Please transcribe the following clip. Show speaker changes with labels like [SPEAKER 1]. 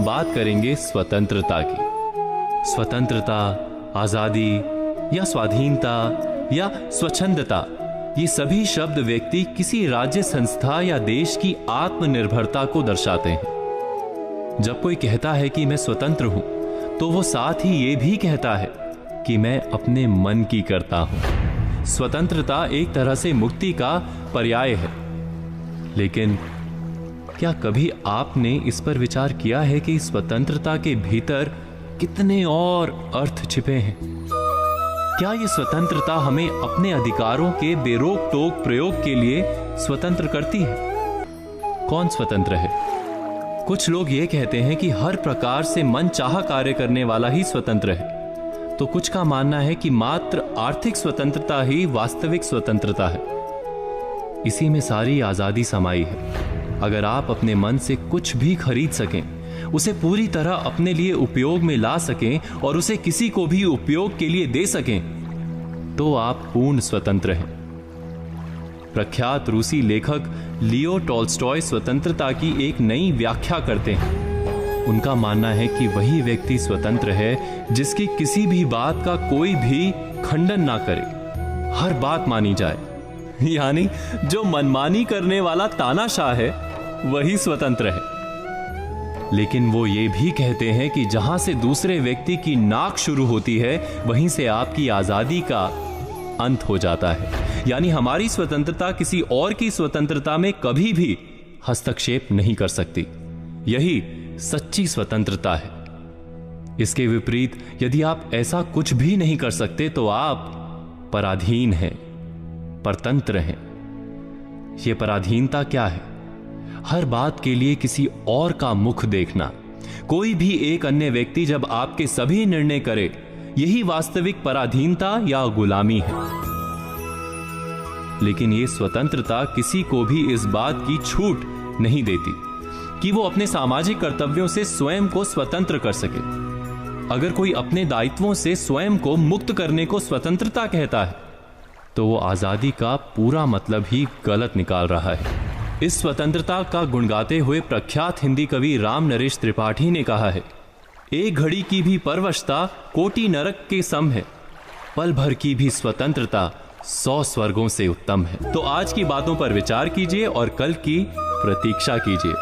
[SPEAKER 1] बात करेंगे स्वतंत्रता की। स्वतंत्रता, आजादी या स्वाधीनता या स्वच्छंदता, ये सभी शब्द व्यक्ति किसी राज्य, संस्था या देश की आत्मनिर्भरता को दर्शाते हैं। जब कोई कहता है कि मैं स्वतंत्र हूं, तो वो साथ ही ये भी कहता है कि मैं अपने मन की करता हूं। स्वतंत्रता एक तरह से मुक्ति का पर्याय है। लेकिन क्या कभी आपने इस पर विचार किया है कि स्वतंत्रता के भीतर कितने और अर्थ छिपे हैं? क्या ये स्वतंत्रता हमें अपने अधिकारों के बेरोक टोक प्रयोग के लिए स्वतंत्र करती है? कौन स्वतंत्र है? कुछ लोग ये कहते हैं कि हर प्रकार से मनचाहा कार्य करने वाला ही स्वतंत्र है, तो कुछ का मानना है कि मात्र आर्थिक स्वतंत्रता ही वास्तविक स्वतंत्रता है। इसी में सारी आजादी समाई है। अगर आप अपने मन से कुछ भी खरीद सकें, उसे पूरी तरह अपने लिए उपयोग में ला सकें और उसे किसी को भी उपयोग के लिए दे सकें, तो आप पूर्ण स्वतंत्र हैं। प्रख्यात रूसी लेखक लियो टॉल्स्टॉय स्वतंत्रता की एक नई व्याख्या करते हैं। उनका मानना है कि वही व्यक्ति स्वतंत्र है जिसकी किसी भी बात का कोई भी खंडन ना करे, हर बात मानी जाए। यानी जो मनमानी करने वाला तानाशाह है, वही स्वतंत्र है। लेकिन वो ये भी कहते हैं कि जहां से दूसरे व्यक्ति की नाक शुरू होती है, वहीं से आपकी आजादी का अंत हो जाता है। यानी हमारी स्वतंत्रता किसी और की स्वतंत्रता में कभी भी हस्तक्षेप नहीं कर सकती। यही सच्ची स्वतंत्रता है। इसके विपरीत यदि आप ऐसा कुछ भी नहीं कर सकते, तो आप पराधीन हैं, परतंत्र हैं। यह पराधीनता क्या है? हर बात के लिए किसी और का मुख देखना। कोई भी एक अन्य व्यक्ति जब आपके सभी निर्णय करे, यही वास्तविक पराधीनता या गुलामी है। लेकिन यह स्वतंत्रता किसी को भी इस बात की छूट नहीं देती कि वो अपने सामाजिक कर्तव्यों से स्वयं को स्वतंत्र कर सके। अगर कोई अपने दायित्वों से स्वयं को मुक्त करने को स्वतंत्रता कहता है, तो वो आजादी का पूरा मतलब ही गलत निकाल रहा है। इस स्वतंत्रता का गुण गाते हुए प्रख्यात हिंदी कवि राम नरेश त्रिपाठी ने कहा है, एक घड़ी की भी परवशता कोटि नरक के सम है, पल भर की भी स्वतंत्रता 100 स्वर्गों से उत्तम है। तो आज की बातों पर विचार कीजिए और कल की प्रतीक्षा कीजिए।